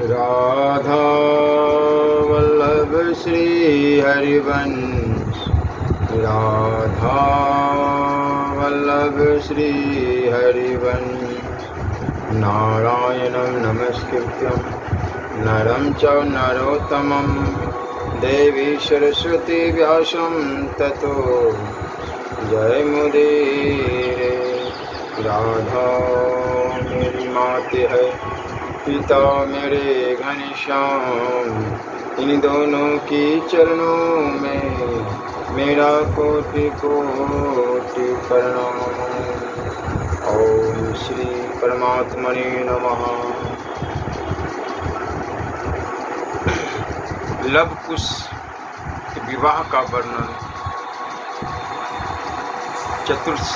राधा वल्लभ श्री हरिवंश, राधा वल्लभ श्री हरिवंश। नारायणं नमस्कृत्यं नरं च नरोत्तमं देवी सरस्वती व्यासं ततो जयमुदीरये। राधा मेरी माते है, पिता मेरे घनश्याम, इन दोनों की चरणों में मेरा कोटि कोटि प्रणाम। ओम श्री परमात्मने नमः। लव कुश के विवाह का वर्णन चतुर्थ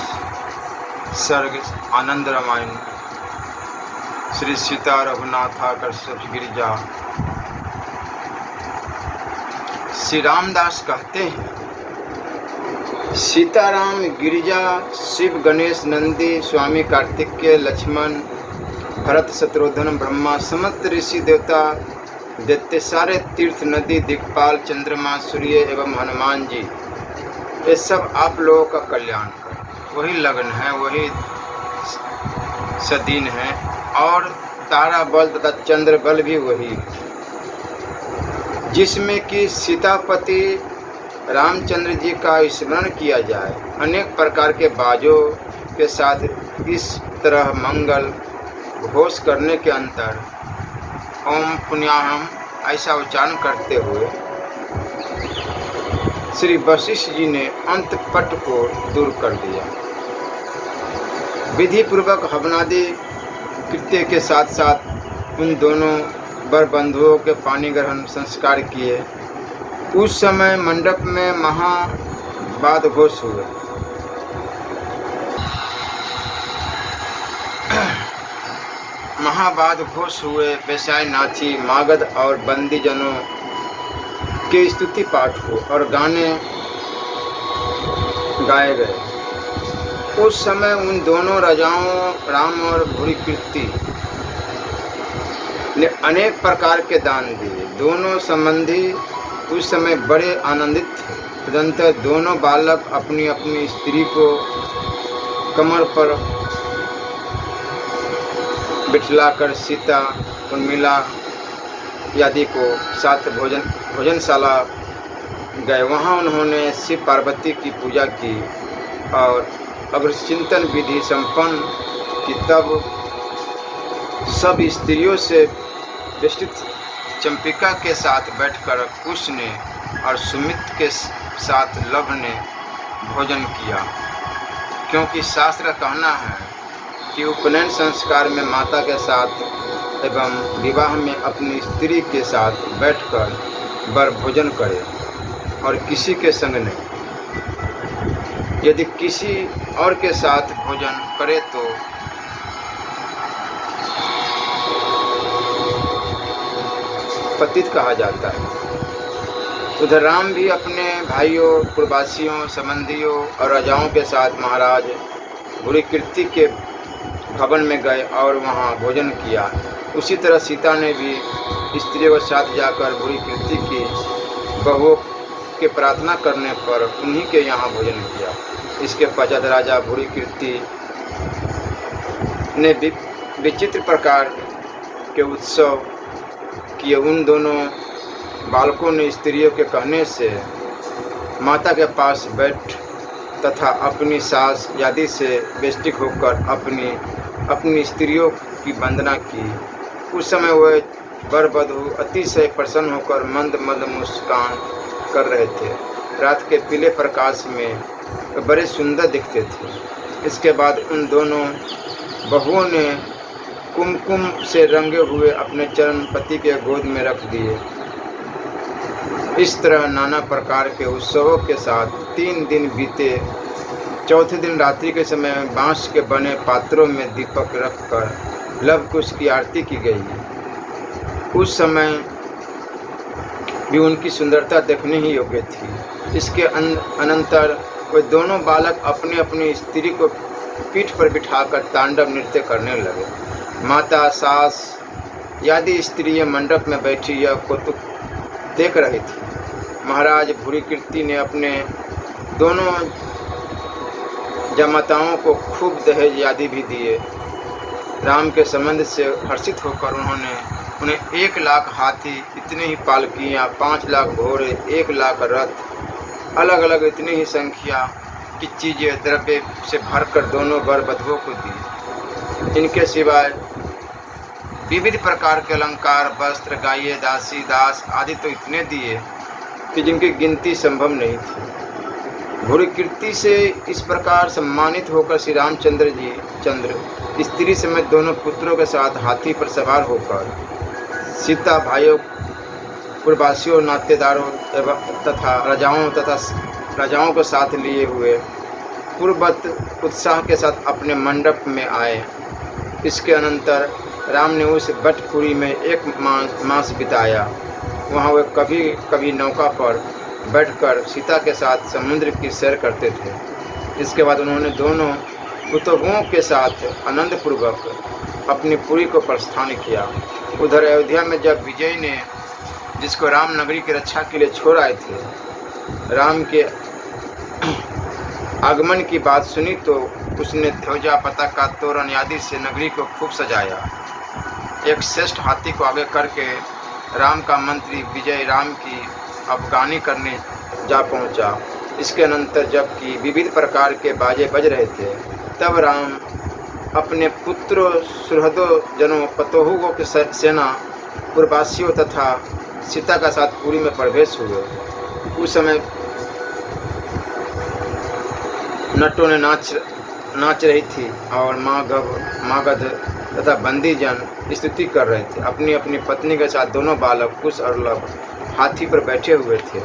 सर्ग आनंद रामायण। श्री सीता रघुनाथा कश्यप गिरिजा। श्री रामदास कहते हैं, सीताराम, गिरिजा, शिव, गणेश, नंदी, स्वामी कार्तिकेय, लक्ष्मण, भरत, शत्रुघ्न, ब्रह्मा, समस्त ऋषि देवता, दैत्य, सारे तीर्थ, नदी, दिक्पाल, चंद्रमा, सूर्य एवं हनुमान जी, ये सब आप लोगों का कल्याण करें। वही लग्न है, वही सदीन है और तारा बल तथा चंद्र बल भी वही है, जिसमें कि सीतापति रामचंद्र जी का स्मरण किया जाए। अनेक प्रकार के बाजों के साथ इस तरह मंगल घोष करने के अंतर ओम पुण्याहम ऐसा उच्चारण करते हुए श्री वशिष्ठ जी ने अंत पट को दूर कर दिया। विधि पूर्वक हवनादि कृत्य के साथ साथ उन दोनों वर बंधुओं के पानी ग्रहण संस्कार किए। उस समय मंडप में महावाद घोष हुए। महावाद घोष हुए। व्यवसाय, नाची, मागध और बंदी जनों के स्तुति पाठ हो और गाने गाए गए। उस समय उन दोनों राजाओं राम और भूरिकृति ने अनेक प्रकार के दान दिए। दोनों संबंधी उस समय बड़े आनंदित थे। तदंतर दोनों बालक अपनी अपनी स्त्री को कमर पर बिठलाकर सीता, उर्मिला आदि को साथ भोजनशाला गए। वहाँ उन्होंने शिव पार्वती की पूजा की और अग्रचिंतन विधि संपन्न की। तब सब स्त्रियों से विस्तृत चंपिका के साथ बैठकर कुश ने और सुमित के साथ लव ने भोजन किया, क्योंकि शास्त्र कहना है कि उपनयन संस्कार में माता के साथ एवं विवाह में अपनी स्त्री के साथ बैठकर वर भोजन करे और किसी के संग नहीं। यदि किसी और के साथ भोजन करे तो पतित कहा जाता है। उधर राम भी अपने भाइयों, पूर्ववासियों, संबंधियों और राजाओं के साथ महाराज भूरिकृति के भवन में गए और वहां भोजन किया। उसी तरह सीता ने भी स्त्रियों के साथ जाकर भूरिकृति की बहुओं के प्रार्थना करने पर उन्हीं के यहाँ भोजन किया। इसके पश्चात राजा भूरिकृति ने विचित्र प्रकार के उत्सव किए। उन दोनों बालकों ने स्त्रियों के कहने से माता के पास बैठ तथा अपनी सास आदि से बेष्टिक होकर अपनी स्त्रियों की वंदना की। उस समय वह वर वधू अतिशय प्रसन्न होकर मंद मंद मुस्कान कर रहे थे। रात के पीले प्रकाश में बड़े सुंदर दिखते थे। इसके बाद उन दोनों बहुओं ने कुमकुम से रंगे हुए अपने चरण पति के गोद में रख दिए। इस तरह नाना प्रकार के उत्सवों के साथ 3 दिन बीते। चौथे दिन रात्रि के समय बांस के बने पात्रों में दीपक रखकर लव कुश की आरती की गई। उस समय भी उनकी सुंदरता देखने ही योग्य थी। इसके अनंतर वे दोनों बालक अपनी अपनी स्त्री को पीठ पर बिठाकर तांडव नृत्य करने लगे। माता, सास यादी स्त्रियां मंडप में बैठी यह कौतुक देख रही थी। महाराज भूरिकीर्ति ने अपने दोनों जमाताओं को खूब दहेज आदि भी दिए। राम के संबंध से हर्षित होकर उन्होंने उन्हें 1 लाख हाथी, इतने ही पालकियाँ, 5 लाख घोड़े, 1 लाख रथ, अलग अलग इतनी ही संख्या की चीज़ें द्रव्य से भरकर दोनों वर वधुओं को दी। इनके सिवाय विविध प्रकार के अलंकार, वस्त्र, गाये, दासी, दास आदि तो इतने दिए कि जिनकी गिनती संभव नहीं थी। भूरिकीर्ति से इस प्रकार सम्मानित होकर श्री रामचंद्र जी स्त्री समेत दोनों पुत्रों के साथ हाथी पर सवार होकर सीता, भाइयों, पूर्ववासियों, नातेदारों तथा राजाओं को साथ लिए हुए पूर्ववत उत्साह के साथ अपने मंडप में आए। इसके अनंतर राम ने उस बटपुरी में 1 मास बिताया। वहाँ वे कभी कभी नौका पर बैठकर सीता के साथ समुद्र की सैर करते थे। इसके बाद उन्होंने दोनों पुतोहुओं के साथ आनंदपूर्वक अपनी पुरी को प्रस्थान किया। उधर अयोध्या में जब विजय ने, जिसको राम नगरी की रक्षा के लिए छोड़ आए थे, राम के आगमन की बात सुनी तो उसने ध्वजा, पताका, तोरण आदि से नगरी को खूब सजाया। एक श्रेष्ठ हाथी को आगे करके राम का मंत्री विजय राम की अफगानी करने जा पहुंचा। इसके अनंतर जबकि विविध प्रकार के बाजे बज रहे थे, तब राम अपने पुत्रों, सुहृदों, जनों, पतोहुओं की सेना, पूर्ववासियों तथा सीता का साथ पुरी में प्रवेश हुए। उस समय नटों ने नाच रही थी और मागध तथा बंदीजन स्तुति कर रहे थे। अपनी अपनी पत्नी के साथ दोनों बालक कुश और लव हाथी पर बैठे हुए थे।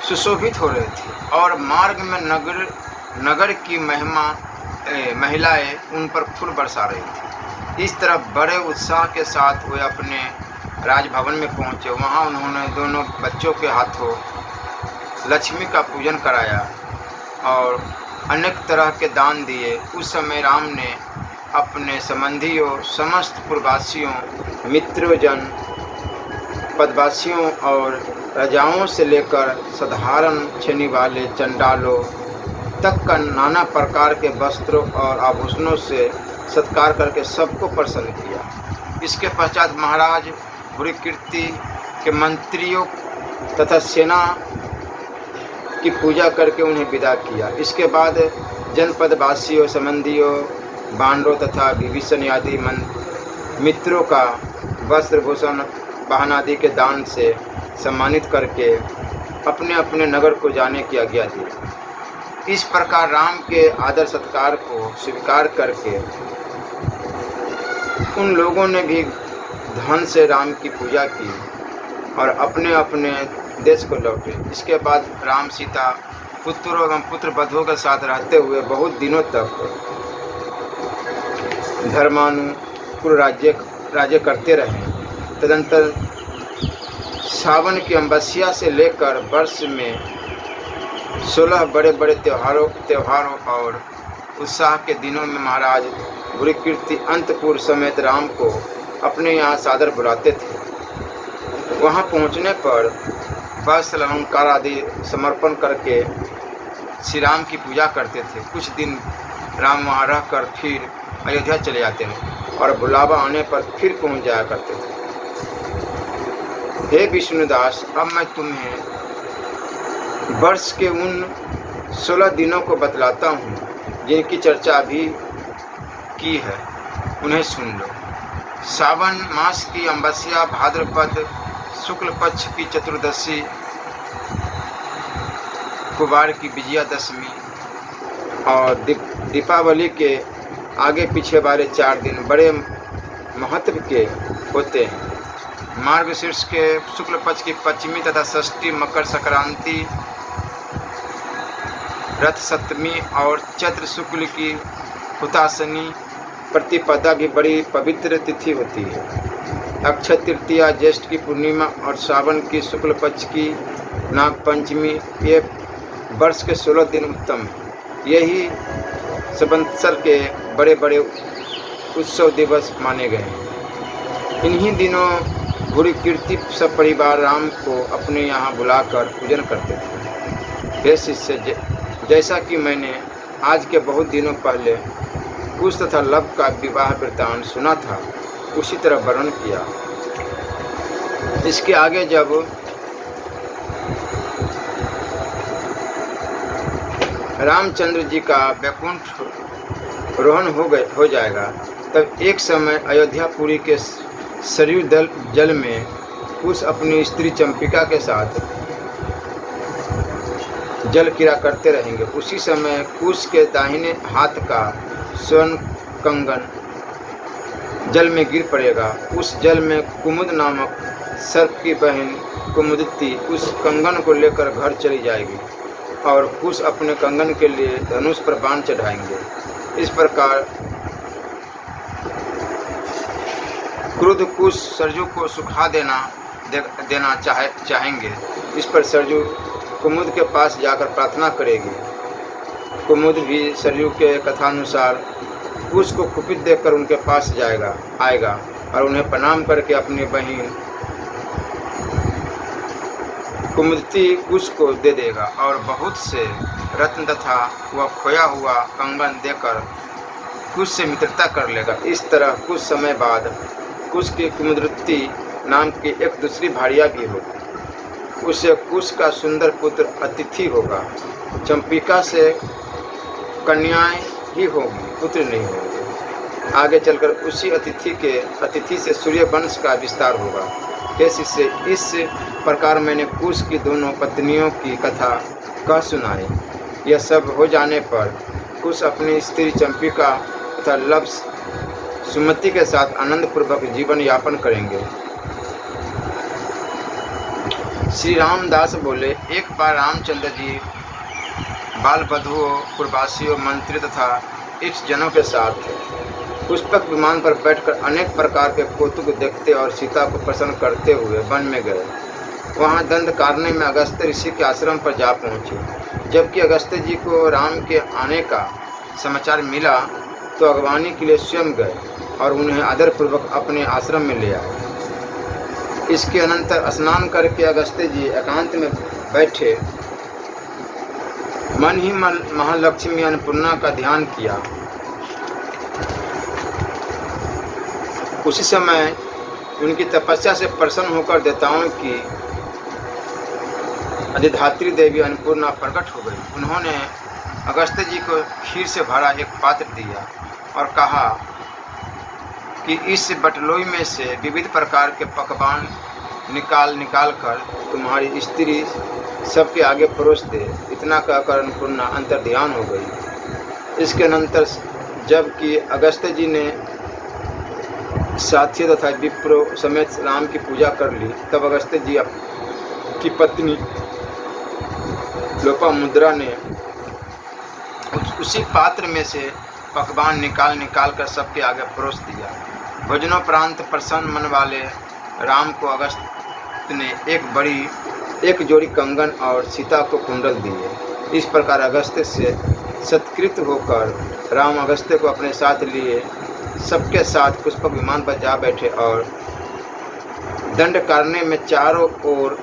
सुशोभित हो रहे थे और मार्ग में नगर की महिलाएं उन पर फूल बरसा रही थी। इस तरह बड़े उत्साह के साथ वे अपने राजभवन में पहुंचे। वहां उन्होंने दोनों बच्चों के हाथों लक्ष्मी का पूजन कराया और अनेक तरह के दान दिए। उस समय राम ने अपने संबंधियों, समस्त पूर्ववासियों, मित्रोजन, पदवासियों और राजाओं से लेकर साधारण छेनी वाले चंडालों तक का नाना प्रकार के वस्त्रों और आभूषणों से सत्कार करके सबको प्रसन्न किया। इसके पश्चात महाराज भूरिकीर्ति के मंत्रियों तथा सेना की पूजा करके उन्हें विदा किया। इसके बाद जनपदवासियों, संबंधियों, बांडों तथा विभीषण आदि मित्रों का वस्त्र, भूषण, वाहन आदि के दान से सम्मानित करके अपने अपने नगर को जाने की आज्ञा दी। इस प्रकार राम के आदर सत्कार को स्वीकार करके उन लोगों ने भी धन से राम की पूजा की और अपने अपने देश को लौटे। इसके बाद राम, सीता, पुत्रों एवं पुत्र वधुओं के साथ रहते हुए बहुत दिनों तक धर्मानुकूल राज्य करते रहे। तदंतर सावन की अमावस्या से लेकर वर्ष में 16 बड़े बड़े त्योहारों और उत्साह के दिनों में महाराज भूरिकीर्ति अंतपुर समेत राम को अपने यहाँ सादर बुलाते थे। वहाँ पहुँचने पर वस्त्र, अलंकार आदि समर्पण करके श्री राम की पूजा करते थे। कुछ दिन राम वहाँ रहकर फिर अयोध्या चले जाते हैं और बुलावा आने पर फिर पहुँच जाया करते थे। हे विष्णुदास, अब मैं तुम्हें वर्ष के उन 16 दिनों को बतलाता हूँ जिनकी चर्चा अभी की है, उन्हें सुन लो। सावन मास की अमावस्या, भाद्रपद शुक्ल पक्ष की चतुर्दशी, कुवार की विजयादशमी और दीपावली के आगे पीछे वाले 4 दिन बड़े महत्व के होते हैं। मार्गशीर्ष के शुक्ल पक्ष की पंचमी तथा षष्ठी, मकर संक्रांति, रथ सप्तमी और चैत्र शुक्ल की हुताशनी प्रतिपदा भी बड़ी पवित्र तिथि होती है। अक्षय तृतीया, ज्येष्ठ की पूर्णिमा और सावन की शुक्ल पक्ष की नाग पंचमी, ये वर्ष के 16 दिन उत्तम है। यही संवत्सर के बड़े बड़े उत्सव दिवस माने गए। इन्हीं दिनों बुरी कीर्ति सब परिवार राम को अपने यहाँ बुलाकर पूजन करते थे। हे शिष्य, जैसा कि मैंने आज के बहुत दिनों पहले कुश तथा लव का विवाह वृत्तांत सुना था, उसी तरह वर्णन किया। इसके आगे जब रामचंद्र जी का वैकुंठ रोहन हो जाएगा, तब एक समय अयोध्यापुरी के सरयू जल में कुश अपनी स्त्री चंपिका के साथ जल क्रीड़ा करते रहेंगे। उसी समय कुश के दाहिने हाथ का स्वर्ण कंगन जल में गिर पड़ेगा। उस जल में कुमुद नामक सर्प की बहन कुमुदती उस कंगन को लेकर घर चली जाएगी और कुश अपने कंगन के लिए धनुष पर बाण चढ़ाएंगे। इस प्रकार क्रुद्ध कुश सरजू को सुखा देना चाहेंगे। इस पर सरजू कुमुद के पास जाकर प्रार्थना करेगी। कुमुद भी सरजू के कथानुसार कुश को कुपित देखकर उनके पास आएगा और उन्हें प्रणाम करके अपनी बहन कुमुदती कुश को दे देगा और बहुत से रत्न तथा वह खोया हुआ कंगन देकर कुश से मित्रता कर लेगा। इस तरह कुछ समय बाद कुश की कुमुदती नाम की एक दूसरी भार्या भी होगी। उसे कुश का सुंदर पुत्र अतिथि होगा। चंपिका से कन्याएं ही होगी, पुत्र नहीं होंगे। आगे चलकर उसी अतिथि से सूर्य वंश का विस्तार होगा। शिष्य, इस प्रकार मैंने कुश की दोनों पत्नियों की कथा कह सुनाई। यह सब हो जाने पर कुश अपनी स्त्री चंपिका तथा लव सुमति के साथ आनंद पूर्वक जीवन यापन करेंगे। श्री रामदास बोले, एक बार रामचंद्र जी बाल बधुओं, पूर्ववासियों, मंत्री तथा इष्टजनों के साथ पुष्पक विमान पर बैठकर अनेक प्रकार के कौतुक देखते और सीता को प्रसन्न करते हुए वन में गए। वहाँ दंडकारण्य में अगस्त्य ऋषि के आश्रम पर जा पहुँचे। जबकि अगस्त्य जी को राम के आने का समाचार मिला तो अगवानी के लिए स्वयं गए और उन्हें आदरपूर्वक अपने आश्रम में ले आए। इसके अनंतर स्नान करके अगस्त्य जी एकांत में बैठे मन ही मन महालक्ष्मी अन्नपूर्णा का ध्यान किया। उसी समय उनकी तपस्या से प्रसन्न होकर देवताओं की अधिधात्री देवी अन्नपूर्णा प्रकट हो गई। उन्होंने अगस्त्य जी को खीर से भरा एक पात्र दिया और कहा कि इस बटलोई में से विविध प्रकार के पकवान निकाल कर तुम्हारी स्त्री सबके आगे परोस दे। इतना कहकर अन्नपूर्णा अंतर्ध्यान हो गई। इसके अनंतर जबकि अगस्त्य जी ने साथी तथा विप्रो समेत राम की पूजा कर ली, तब अगस्त्य जी की पत्नी लोपामुद्रा ने उसी पात्र में से पकवान निकाल कर सबके आगे परोस दिया। भोजनोपरांत प्रसन्न मन वाले राम को अगस्त्य ने एक जोड़ी कंगन और सीता को कुंडल दिए। इस प्रकार अगस्त्य से सत्कृत होकर राम अगस्त्य को अपने साथ लिए सबके साथ पुष्पक विमान पर जा बैठे और दंडकारण्य में चारों ओर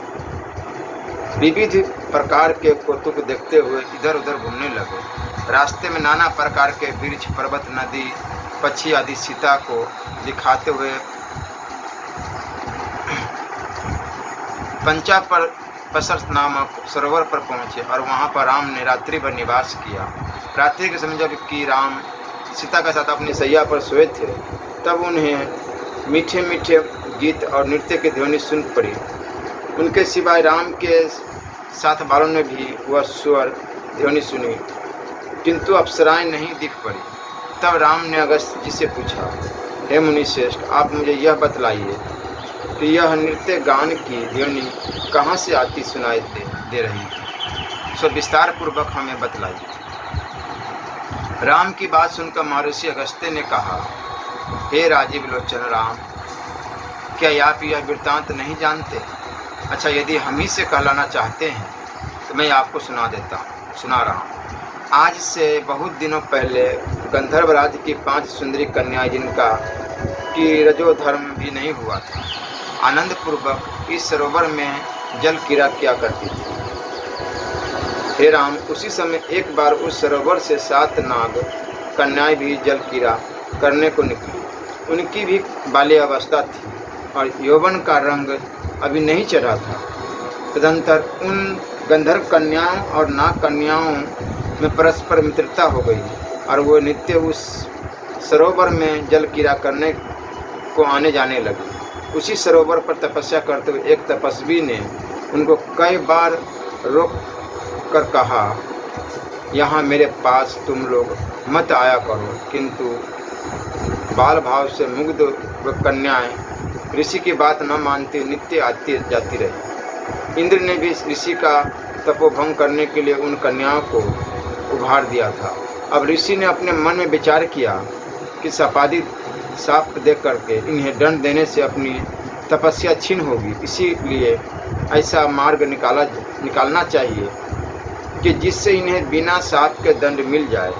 विविध प्रकार के कौतुक देखते हुए इधर उधर घूमने लगे। रास्ते में नाना प्रकार के वृक्ष, पर्वत, नदी, पक्षी आदि सीता को दिखाते हुए पंचापसर नामक सरोवर पर पहुँचे और वहाँ पर राम ने रात्रि भर निवास किया। रात्रि के समय जब कि राम सीता के साथ अपनी सैया पर सोए थे, तब उन्हें मीठे मीठे गीत और नृत्य की ध्वनि सुन पड़ी। उनके सिवाय राम के साथ वालों ने भी वह स्वर ध्वनि सुनी, किंतु अप्सराएं नहीं दिख पड़ी। तब राम ने अगस्त्य जी से पूछा, हे मुनिश्रेष्ठ, आप मुझे यह बतलाइए कि यह नृत्य गान की ध्वनि कहाँ से आती सुनाई दे रही थी, सो विस्तार पूर्वक हमें बतलाइए। राम की बात सुनकर महर्षि अगस्त्य ने कहा, हे राजीव लोचन राम, क्या आप यह वृत्तांत नहीं जानते? अच्छा, यदि हम ही से कहलाना चाहते हैं तो मैं आपको सुना रहा हूँ। आज से बहुत दिनों पहले गंधर्व राज्य की 5 सुंदरी कन्याएं जिनका कि रजोधर्म भी नहीं हुआ था, आनंद पूर्वक इस सरोवर में जल क्रीड़ा किया करती थी। हे राम, उसी समय एक बार उस सरोवर से 7 नाग कन्याएं भी जल क्रीड़ा करने को निकली। उनकी भी बाल्यावस्था थी और यौवन का रंग अभी नहीं चढ़ा था। तदंतर उन गंधर्व कन्याओं और नाग कन्याओं में परस्पर मित्रता हो गई और वो नित्य उस सरोवर में जल क्रीड़ा करने को आने जाने लगी। उसी सरोवर पर तपस्या करते हुए एक तपस्वी ने उनको कई बार रोक कर कहा, यहाँ मेरे पास तुम लोग मत आया करो, किंतु बाल भाव से मुग्ध व कन्याएं ऋषि की बात न मानती नित्य आती जाती रही। इंद्र ने भी ऋषि का तपोभंग करने के लिए उन कन्याओं को उभार दिया था। अब ऋषि ने अपने मन में विचार किया कि सपादी साप दे करके इन्हें दंड देने से अपनी तपस्या छीन होगी, इसीलिए ऐसा मार्ग निकालना चाहिए कि जिससे इन्हें बिना साप के दंड मिल जाए।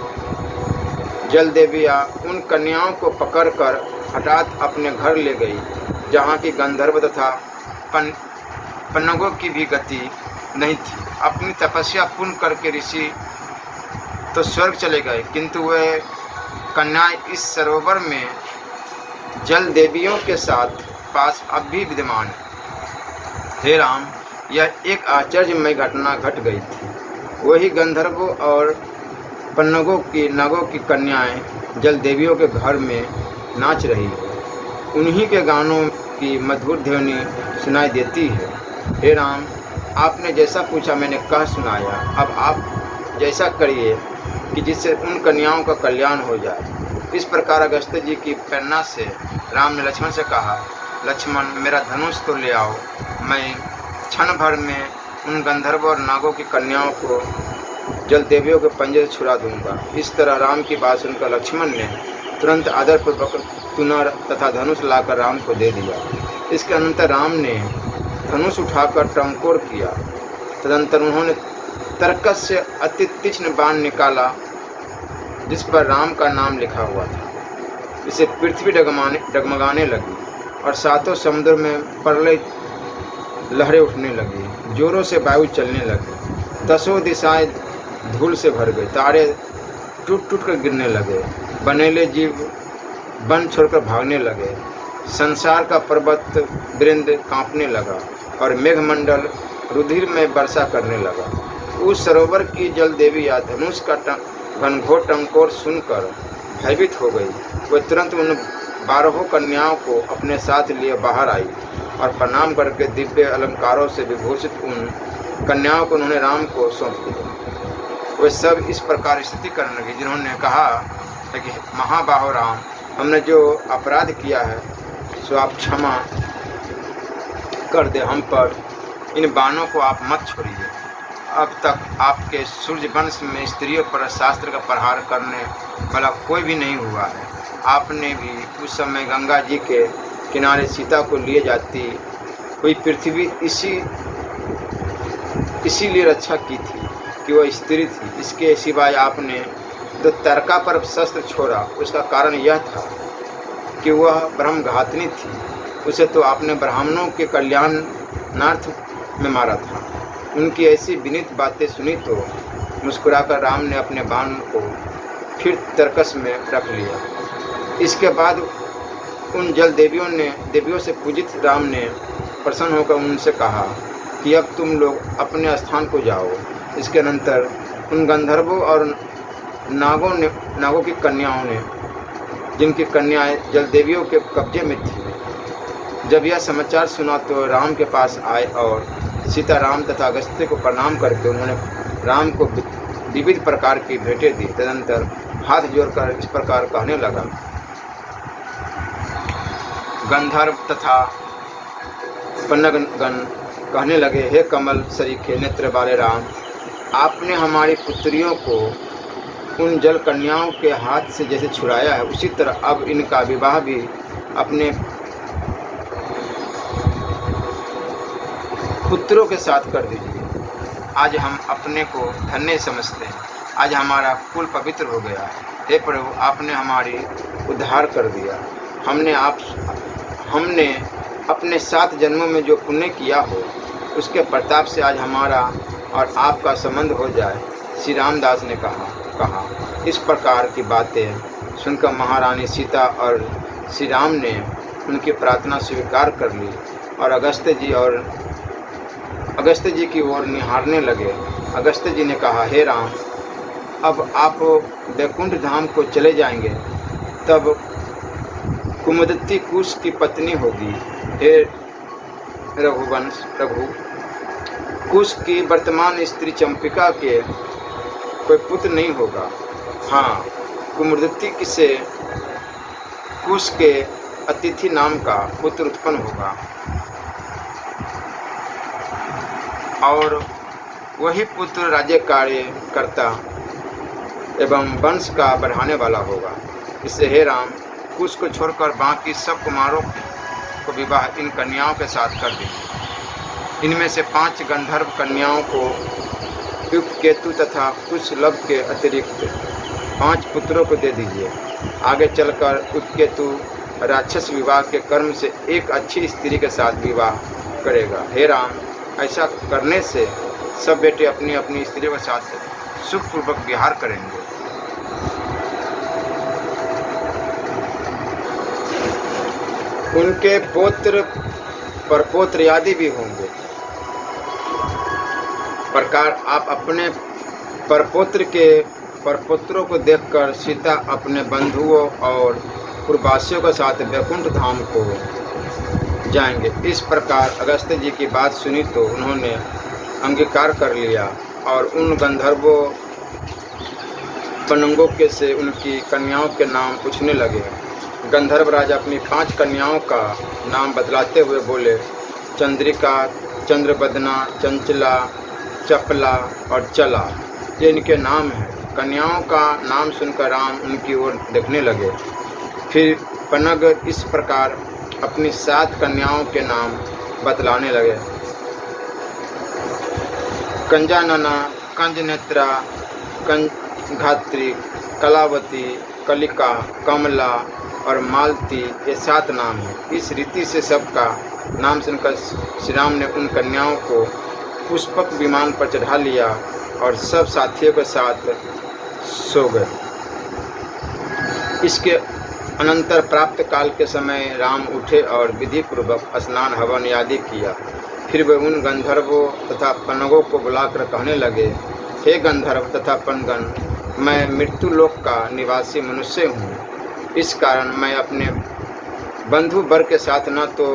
जल देविया उन कन्याओं को पकड़कर हठात अपने घर ले गई, जहाँ की गंधर्व तथा पन्नगों की भी गति नहीं थी। अपनी तपस्या पूर्ण करके ऋषि तो स्वर्ग चले गए, किंतु वे कन्याएं इस सरोवर में जल देवियों के साथ पास अब भी विद्यमान है। हे राम, यह एक आश्चर्यमय घटना घट गई थी। वही गंधर्वों और नागों की कन्याएं जल देवियों के घर में नाच रही है। उन्हीं के गानों की मधुर ध्वनि सुनाई देती है। हे राम, आपने जैसा पूछा मैंने कह सुनाया। अब आप जैसा करिए कि जिससे उन कन्याओं का कल्याण हो जाए। इस प्रकार अगस्त्य जी की प्रेरणा से राम ने लक्ष्मण से कहा, लक्ष्मण, मेरा धनुष तो ले आओ, मैं क्षण भर में उन गंधर्व और नागों की कन्याओं को जल देवियों के पंजे से छुड़ा दूंगा। इस तरह राम की बात सुनकर लक्ष्मण ने तुरंत आदरपूर्वक तुनर तथा धनुष लाकर राम को दे दिया। इसके अनंतर राम ने धनुष उठाकर टंकोर किया। तदंतर उन्होंने तरकस से अति तीक्ष्ण बाण निकाला, जिस पर राम का नाम लिखा हुआ था। इसे पृथ्वी डगमगाने लगी और 7 समुद्र में प्रलय लहरें उठने लगी। जोरों से वायु चलने लगी। 10 दिशाएं धूल से भर गई। तारे टूट टूट कर गिरने लगे। बनेले जीव वन छोड़कर भागने लगे। संसार का पर्वत वृंद कांपने लगा और मेघमंडल रुधिर में वर्षा करने लगा। उस सरोवर की जल देवी या धनुष का घनघोर टंकोर सुनकर भयभीत हो गई। वह तुरंत उन 12 कन्याओं को अपने साथ लिए बाहर आई और प्रणाम करके दिव्य अलंकारों से विभूषित उन कन्याओं को उन्होंने राम को सौंप दिया। वे सब इस प्रकार स्तुति करने लगे, जिन्होंने कहा है कि महाबाहो राम, हमने जो अपराध किया है सो आप क्षमा कर दे हम पर। इन बाणों को आप मत छोड़िए। अब तक आपके सूर्य वंश में स्त्रियों पर शास्त्र का प्रहार करने वाला कोई भी नहीं हुआ है। आपने भी उस समय गंगा जी के किनारे सीता को लिए जाती हुई पृथ्वी इसीलिए रक्षा की थी कि वह स्त्री थी। इसके सिवाय आपने जो तरका पर शस्त्र छोड़ा, उसका कारण यह था कि वह ब्रह्मघातिनी थी। उसे तो आपने ब्राह्मणों के कल्याणार्थ में मारा था। उनकी ऐसी विनीत बातें सुनी तो मुस्कुराकर राम ने अपने बाण को फिर तरकस में रख लिया। इसके बाद उन जल देवियों से पूजित राम ने प्रसन्न होकर उनसे कहा कि अब तुम लोग अपने स्थान को जाओ। इसके अनंतर उन गंधर्वों और नागों की कन्याओं ने, जिनकी कन्याएं जल देवियों के कब्जे में थी, जब यह समाचार सुना तो राम के पास आए और सीता राम तथा अगस्त्य को प्रणाम करके उन्होंने राम को विविध प्रकार की भेंटें दी। तदंतर हाथ जोड़कर इस प्रकार कहने लगा, गंधर्व तथा पन्नगन कहने लगे, हे कमल सरीखे नेत्र वाले राम, आपने हमारी पुत्रियों को उन जल कन्याओं के हाथ से जैसे छुड़ाया है, उसी तरह अब इनका विवाह भी अपने पुत्रों के साथ कर दीजिए। आज हम अपने को धन्य समझते हैं। आज हमारा कुल पवित्र हो गया है। हे प्रभु, आपने हमारी उद्धार कर दिया। हमने अपने 7 जन्मों में जो पुण्य किया हो उसके प्रताप से आज हमारा और आपका संबंध हो जाए। श्री रामदास ने कहा। इस प्रकार की बातें सुनकर महारानी सीता और श्री राम ने उनकी प्रार्थना स्वीकार कर ली और अगस्त्य जी की ओर निहारने लगे। अगस्त्य जी ने कहा, हे राम, अब आप वैकुंठ धाम को चले जाएंगे, तब कुमुदती कुश की पत्नी होगी। हे रघु, कुश की वर्तमान स्त्री चंपिका के कोई पुत्र नहीं होगा। हाँ, कुमुदती से कुश के अतिथि नाम का पुत्र उत्पन्न होगा और वही पुत्र राज्य कार्य करता एवं वंश का बढ़ाने वाला होगा। इससे हे राम, कुश को छोड़कर बाकी सब कुमारों को विवाह इन कन्याओं के साथ कर दीजिए। इनमें से 5 गंधर्व कन्याओं को युक्त केतु तथा कुशलभ के अतिरिक्त 5 पुत्रों को दे दीजिए। आगे चलकर उत्केतु राक्षस विवाह के कर्म से एक अच्छी स्त्री के साथ विवाह करेगा। हे राम, ऐसा करने से सब बेटे अपनी अपनी स्त्रियों के साथ सुखपूर्वक विहार करेंगे। उनके पौत्र परपौत्र आदि भी होंगे। प्रकार आप अपने परपौत्रों को देखकर सीता अपने बंधुओं और पूर्ववासियों के साथ वैकुंठ धाम को जाएंगे। इस प्रकार अगस्त्य जी की बात सुनी तो उन्होंने अंगीकार कर लिया और उन गंधर्वों पनंगों के से उनकी कन्याओं के नाम पूछने लगे। गंधर्व राजा अपनी 5 कन्याओं का नाम बतलाते हुए बोले, चंद्रिका, चंद्रबदना, चंचला, चपला और चला, ये इनके नाम हैं। कन्याओं का नाम सुनकर राम उनकी ओर देखने लगे। फिर पनग इस प्रकार अपनी 7 कन्याओं के नाम बतलाने लगे। कंजानना, कंजनेत्रा, कंघात्री, कलावती, कलिका, कमला और मालती, ये 7 नाम हैं। इस रीति से सबका नाम सुनकर श्री राम ने उन कन्याओं को पुष्पक विमान पर चढ़ा लिया और सब साथियों के साथ सो गए। इसके अनंतर प्राप्त काल के समय राम उठे और विधि पूर्वक स्नान हवन आदि किया। फिर वे उन गंधर्वों तथा पनगों को बुलाकर कहने लगे, हे गंधर्व तथा पनगण, मैं मृत्यु लोक का निवासी मनुष्य हूँ। इस कारण मैं अपने बंधु वर्ग के साथ न तो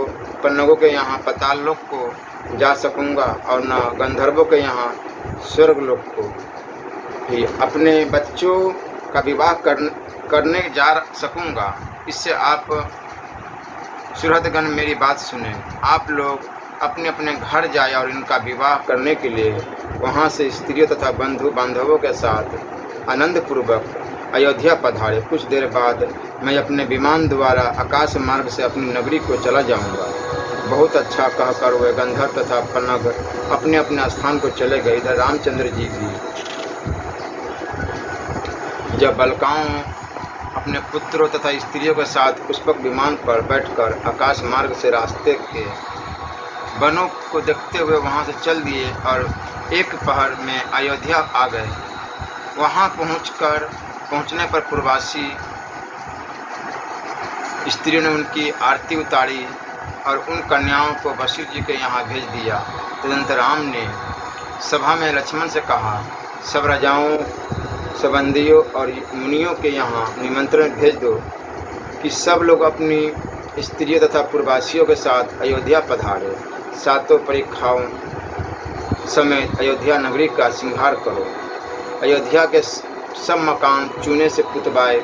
पन्नगों के यहाँ पाताल लोक को जा सकूँगा और न गंधर्वों के यहाँ स्वर्ग लोक को भी अपने बच्चों का विवाह करने जा सकूँगा। इससे आप सुहृदगण मेरी बात सुने। आप लोग अपने अपने घर जाए और इनका विवाह करने के लिए वहाँ से स्त्रियों तथा बंधु बांधवों के साथ आनंदपूर्वक अयोध्या पधारे। कुछ देर बाद मैं अपने विमान द्वारा आकाश मार्ग से अपनी नगरी को चला जाऊंगा। बहुत अच्छा कहकर वे गंधर्व तथा पनग अपने अपने स्थान को चले गए। इधर रामचंद्र जी भी जब बलकाओं अपने पुत्रों तथा स्त्रियों के साथ पुष्पक विमान पर बैठकर आकाश मार्ग से रास्ते के वनों को देखते हुए वहां से चल दिए और एक पहर में अयोध्या आ गए। वहां पहुंचने पर पूर्ववासी स्त्रियों ने उनकी आरती उतारी और उन कन्याओं को वशिष्ठ जी के यहाँ भेज दिया। तदनंतर राम ने सभा में लक्ष्मण से कहा, सब राजाओं, संबंधियों और मुनियों के यहाँ निमंत्रण भेज दो कि सब लोग अपनी स्त्रियों तथा पूर्ववासियों के साथ अयोध्या पधारे। 7 परीक्षाओं समेत अयोध्या नगरी का श्रृंगार करो। अयोध्या के सब मकान चूने से पुतवाए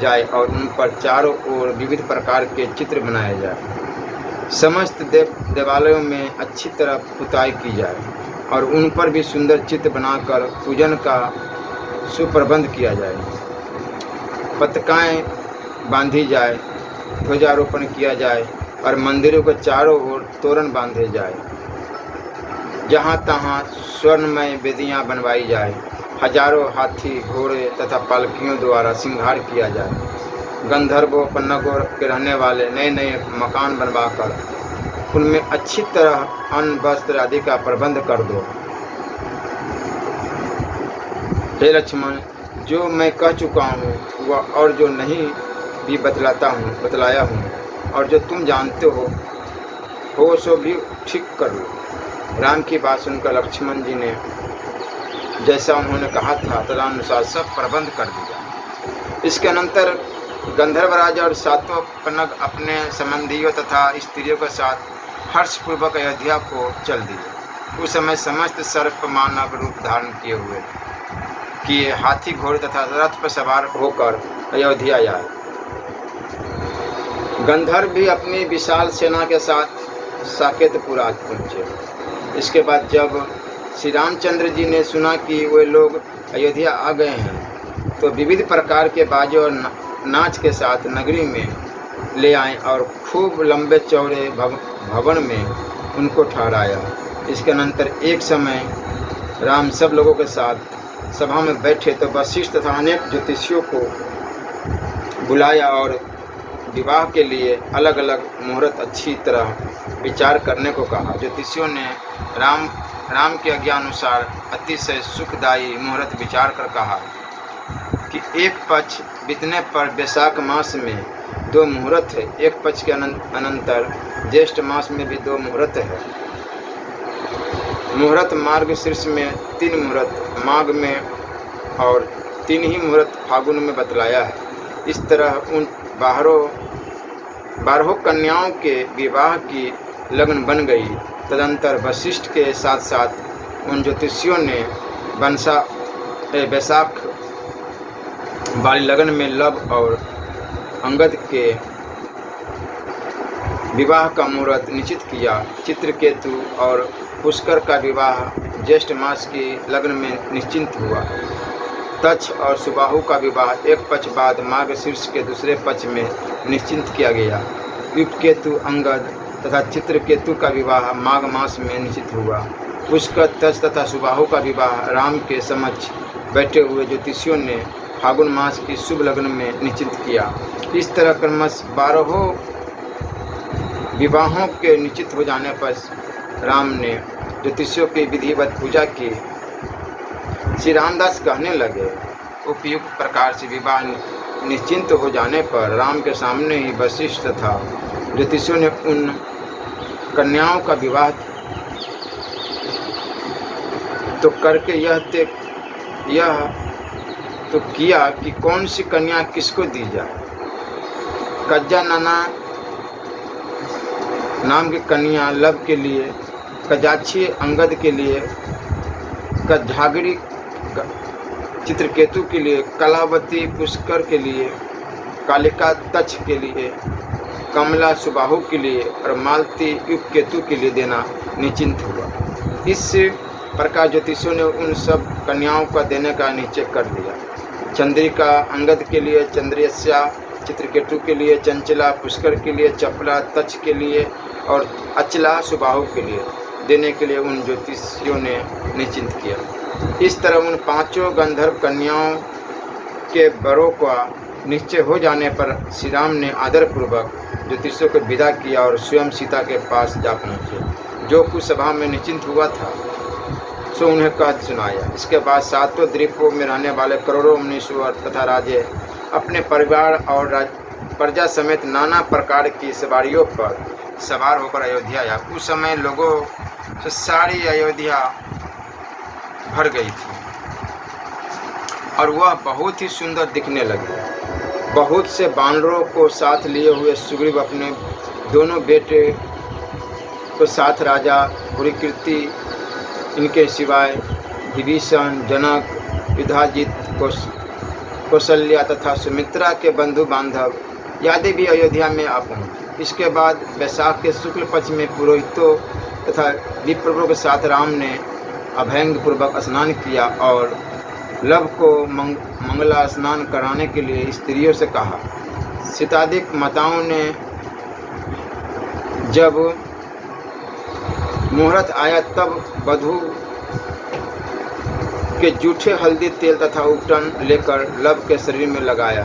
जाए और उन पर चारों ओर विविध प्रकार के चित्र बनाए जाए। समस्त देवालयों में अच्छी तरह पुताई की जाए और उन पर भी सुंदर चित्र बनाकर पूजन का सुप्रबंध किया जाए। पताकाएं बांधी जाए, ध्वजारोपण किया जाए और मंदिरों के चारों ओर तोरण बांधे जाए। जहाँ तहाँ स्वर्णमय वेदियाँ बनवाई जाए। हजारों हाथी घोड़े तथा पालकियों द्वारा श्रृंगार किया जाए। गंधर्वों पन्नगों के रहने वाले नए नए मकान बनवाकर उनमें अच्छी तरह अन्न वस्त्र आदि का प्रबंध कर दो। हे लक्ष्मण, जो मैं कह चुका हूँ वह और जो नहीं भी बतलाया हूँ और जो तुम जानते हो सो भी ठीक कर लो। राम की बात सुनकर लक्ष्मण जी ने जैसा उन्होंने कहा था तदनुसार सब प्रबंध कर दिया। इसके अनंतर गंधर्वराज और सातों पन्नग अपने संबंधियों तथा स्त्रियों के साथ हर्षपूर्वक अयोध्या को चल दिए। उस समय समस्त सर्प मानव रूप धारण किए हाथी घोड़े तथा रथ पर सवार होकर अयोध्या आए। गंधर्व भी अपनी विशाल सेना के साथ साकेतपुर आज पहुँचे। इसके बाद जब श्री रामचंद्र जी ने सुना कि वे लोग अयोध्या आ गए हैं तो विविध प्रकार के बाजे और नाच के साथ नगरी में ले आए और खूब लंबे चौड़े भवन में उनको ठहराया। इसके अनंतर एक समय राम सब लोगों के साथ सभा में बैठे तो वशिष्ठ तथा अनेक ज्योतिषियों को बुलाया और विवाह के लिए अलग अलग मुहूर्त अच्छी तरह विचार करने को कहा। ज्योतिषियों ने राम के आज्ञानुसार अतिशय सुखदायी मुहूर्त विचार कर कहा कि एक पक्ष बीतने पर वैशाख मास में 2 मुहूर्त है, एक पक्ष के अनंतर ज्येष्ठ मास में भी 2 मुहूर्त है। मुहूर्त मार्गशीर्ष में 3 मुहूर्त, माघ में और 3 ही मुहूर्त फागुन में बतलाया है। इस तरह उन 12 कन्याओं के विवाह की लगन बन गई। तदंतर वशिष्ठ के साथ साथ उन ज्योतिषियों ने वैशाख वाली लगन में लव और अंगद के विवाह का मुहूर्त निश्चित किया। चित्रकेतु और पुष्कर का विवाह ज्येष्ठ मास की लगन में निश्चित हुआ। तक्ष और सुबाहु का विवाह एक पक्ष बाद मार्गशीर्ष के दूसरे पक्ष में निश्चित किया गया। युक्तकेतु अंगद तथा चित्रकेतु का विवाह माघ मास में निश्चित हुआ। पुष्कर तक्ष तथा सुबाहु का विवाह राम के समक्ष बैठे हुए ज्योतिषियों ने फागुन मास की शुभ लगन में निश्चित किया। इस तरह क्रमश 12 विवाहों के निश्चित हो जाने पर राम ने ज्योतिषियों की विधिवत पूजा की। श्री रामदास कहने लगे, उपयुक्त प्रकार से विवाह निश्चिंत हो जाने पर राम के सामने ही वशिष्ठ तथा ज्योतिषियों ने उन कन्याओं का विवाह तो करके यह तो किया कि कौन सी कन्या किसको दी जाए। कज्जा नाना नाम की कन्या लव के लिए, कजाक्षी अंगद के लिए, कझागरी चित्रकेतु के लिए, कलावती पुष्कर के लिए, कालिका तक्ष के लिए, कमला सुबाहु के लिए और मालती युक्तकेतु के लिए देना निश्चित हुआ। इस प्रकार ज्योतिषियों ने उन सब कन्याओं का देने का निश्चय कर लिया। चंद्रिका अंगद के लिए, चंद्रस्या चित्रकेतु के लिए, चंचला पुष्कर के लिए, चपला तक्ष के लिए और अचला सुबाहु के लिए देने के लिए उन ज्योतिषियों ने निश्चित किया। इस तरह उन 5 गंधर्व कन्याओं के वरों का निश्चय हो जाने पर श्री राम ने आदरपूर्वक ज्योतिषियों को विदा किया और स्वयं सीता के पास जा पहुँचे। जो कुछ सभा में निश्चित हुआ था सो उन्हें कह सुनाया। इसके बाद 7 द्वीपों में रहने वाले करोड़ों मुनीश्वर तथा राजे अपने परिवार और प्रजा समेत नाना प्रकार की सवारियों पर सवार होकर अयोध्या आया। उस समय लोगों से सारी अयोध्या भर गई थी और वह बहुत ही सुंदर दिखने लगी। बहुत से बानरों को साथ लिए हुए सुग्रीव अपने दोनों बेटे को साथ राजा पुरीकृति, इनके सिवाय विभीषण, जनक, युधाजित, कौशल्या तथा सुमित्रा के बंधु बांधव आदि भी अयोध्या में आ पहुँचे। इसके बाद वैशाख के शुक्ल पक्ष में पुरोहितों तथा विप्रवरों के साथ राम ने अभ्यंग पूर्वक स्नान किया और लव को मंगला स्नान कराने के लिए स्त्रियों से कहा। शताधिक माताओं ने जब मुहूर्त आया तब वधू के जूठे हल्दी तेल तथा उपटन लेकर लव के शरीर में लगाया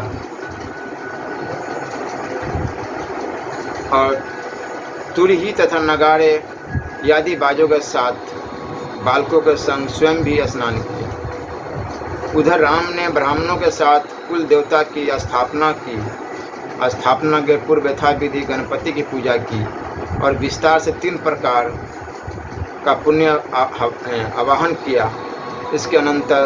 और तुरही तथा नगाड़े आदि बाजों के साथ बालकों के संग स्वयं भी स्नान किया। उधर राम ने ब्राह्मणों के साथ कुल देवता की स्थापना की। स्थापना के पूर्व यथाविधि गणपति की पूजा की और विस्तार से 3 प्रकार का पुण्य आवाहन किया। इसके अनंतर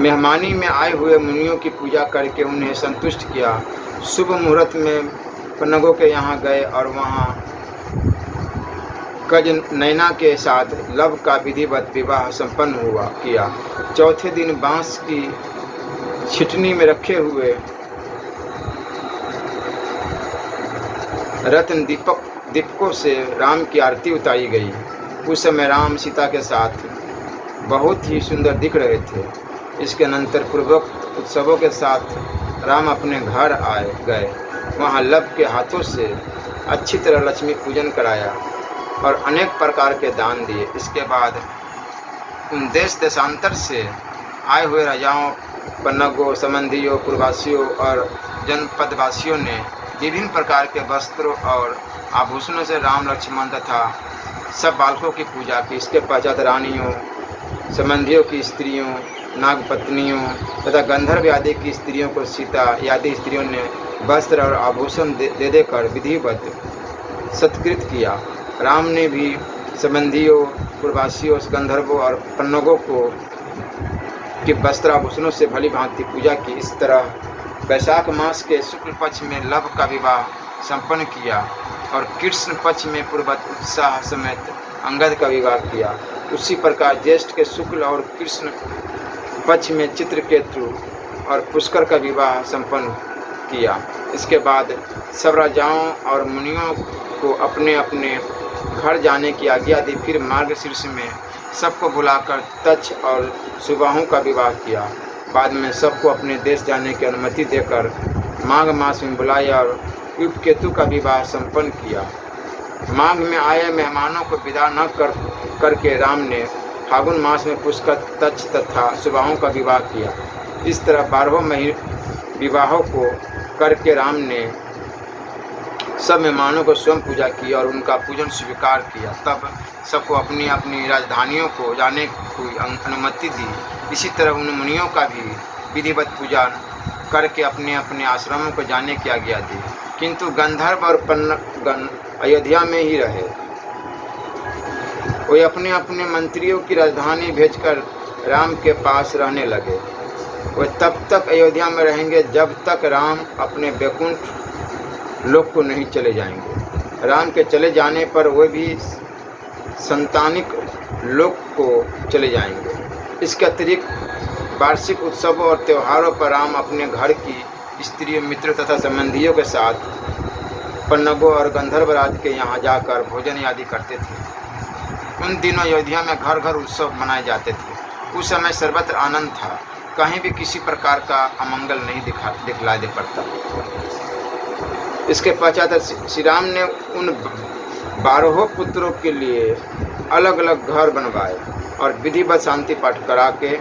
मेहमानी में आए हुए मुनियों की पूजा करके उन्हें संतुष्ट किया। शुभ मुहूर्त में पन्नगों के यहाँ गए और वहाँ कज नैना के साथ लव का विधिवत विवाह संपन्न किया। चौथे दिन बांस की छिटनी में रखे हुए रत्न दीपकों से राम की आरती उतारी गई। उस समय राम सीता के साथ बहुत ही सुंदर दिख रहे थे। इसके अनंतर पूर्वोक्त उत्सवों के साथ राम अपने घर गए। वहाँ लव के हाथों से अच्छी तरह लक्ष्मी पूजन कराया और अनेक प्रकार के दान दिए। इसके बाद उन देश देशांतर से आए हुए राजाओं, पन्नगों, संबंधियों, पूर्ववासियों और जनपदवासियों ने विभिन्न प्रकार के वस्त्रों और आभूषणों से राम, लक्ष्मण तथा सब बालकों की पूजा की। इसके पश्चात रानियों, संबंधियों की स्त्रियों, नागपत्नियों तथा गंधर्व आदि की स्त्रियों को सीता आदि स्त्रियों ने वस्त्र और आभूषण दे देकर विधिवत सत्कृत किया। राम ने भी संबंधियों, पूर्ववासियों, गंधर्वों और पन्नगों के वस्त्र आभूषणों से भली भांति पूजा की। इस तरह वैशाख मास के शुक्ल पक्ष में लव का विवाह संपन्न किया और कृष्ण पक्ष में पूर्ववत उत्साह समेत अंगद का विवाह किया। उसी प्रकार ज्येष्ठ के शुक्ल और कृष्ण पक्ष में चित्रकेतु और पुष्कर का विवाह संपन्न किया। इसके बाद सब राजाओं और मुनियों को अपने अपने घर जाने की आज्ञा दी। फिर मार्गशीर्ष में सबको बुलाकर तक्ष और सुबाहों का विवाह किया। बाद में सबको अपने देश जाने की अनुमति देकर माघ मास में बुलाया और उपकेतु का विवाह संपन्न किया। माघ में आए मेहमानों को विदा न करके राम ने फागुन मास में पुष्कर, तक्ष तथा सुबाहों का विवाह किया। इस तरह 12 विवाहों को करके राम ने सब मेहमानों को स्वयं पूजा की और उनका पूजन स्वीकार किया। तब सबको अपनी अपनी राजधानियों को जाने की अनुमति दी। इसी तरह उन मुनियों का भी विधिवत पूजा करके अपने अपने आश्रमों को जाने की आज्ञा दी। किंतु गंधर्व और पन्नगण अयोध्या में ही रहे। वे अपने अपने मंत्रियों की राजधानी भेजकर राम के पास रहने लगे। वे तब तक अयोध्या में रहेंगे जब तक राम अपने वैकुंठ लोक को नहीं चले जाएंगे। राम के चले जाने पर वे भी संतानिक लोक को चले जाएंगे। इसके अतिरिक्त वार्षिक उत्सवों और त्योहारों पर राम अपने घर की स्त्रियों, मित्रों तथा संबंधियों के साथ पन्नगों और गंधर्वराज के यहाँ जाकर भोजन आदि करते थे। उन दिनों अयोध्या में घर घर उत्सव मनाए जाते थे। उस समय सर्वत्र आनंद था। कहीं भी किसी प्रकार का अमंगल नहीं दिखलाई दे पड़ता। इसके पश्चात श्री राम ने उन 12 पुत्रों के लिए अलग अलग घर बनवाए और विधिवत शांति पाठ करा के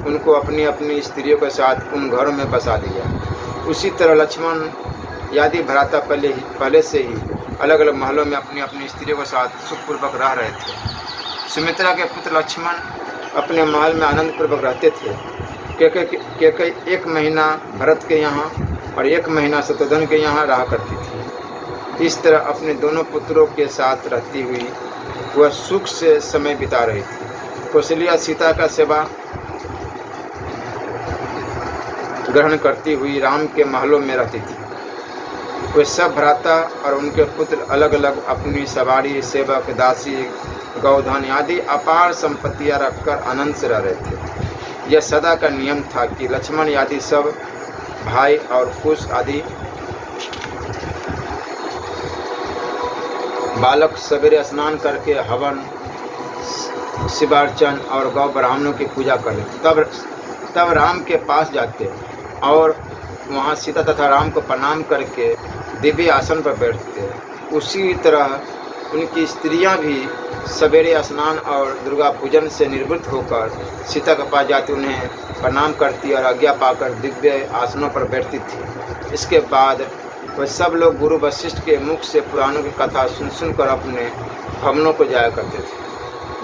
उनको अपनी अपनी स्त्रियों के साथ उन घरों में बसा दिया। उसी तरह लक्ष्मण आदि भ्राता पहले से ही अलग अलग महलों में अपनी अपनी स्त्रियों के साथ सुखपूर्वक रह रहे थे। सुमित्रा के पुत्र लक्ष्मण अपने महल में आनंदपूर्वक रहते थे। केकई 1 महीना भरत के यहाँ और 1 महीना शत्रुघ्न के यहाँ रहा करती थी। इस तरह अपने दोनों पुत्रों के साथ रहती हुई वह सुख से समय बिता रही थी। कौशल्या सीता का सेवा ग्रहण करती हुई राम के महलों में रहती थी। वे सब भ्राता और उनके पुत्र अलग अलग अपनी सवारी, सेवक, दासी, गौधन आदि अपार संपत्तियां रखकर आनंद से रह रहे थे। यह सदा का नियम था कि लक्ष्मण आदि सब भाई और कुश आदि बालक सवेरे स्नान करके हवन, शिवार्चन और गौ ब्राह्मणों की पूजा करें। तब राम के पास जाते और वहाँ सीता तथा राम को प्रणाम करके दिव्य आसन पर बैठते। उसी तरह उनकी स्त्रियां भी सवेरे स्नान और दुर्गा पूजन से निवृत्त होकर सीता के पास जाती, उन्हें प्रणाम करती और आज्ञा पाकर दिव्य आसनों पर बैठती थी। इसके बाद वह सब लोग गुरु वशिष्ठ के मुख से पुराणों की कथा सुनकर अपने भवनों को जाया करते थे।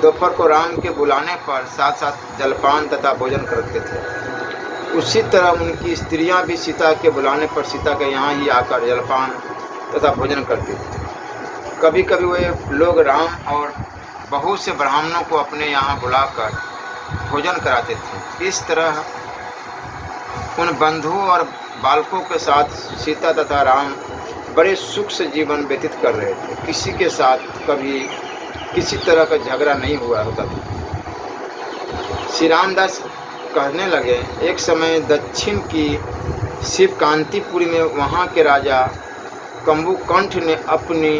दोपहर को राम के बुलाने पर साथ साथ जलपान तथा भोजन करते थे। उसी तरह उनकी स्त्रियां भी सीता के बुलाने पर सीता के यहाँ ही आकर जलपान तथा भोजन करती थी। कभी कभी वे लोग राम और बहुत से ब्राह्मणों को अपने यहाँ बुलाकर भोजन कराते थे। इस तरह उन बंधुओं और बालकों के साथ सीता तथा राम बड़े सुख से जीवन व्यतीत कर रहे थे। किसी के साथ कभी किसी तरह का झगड़ा नहीं हुआ होता था। श्री रामदास कहने लगे, एक समय दक्षिण की शिवकांतिपुरी में वहाँ के राजा कंबुकंठ ने अपनी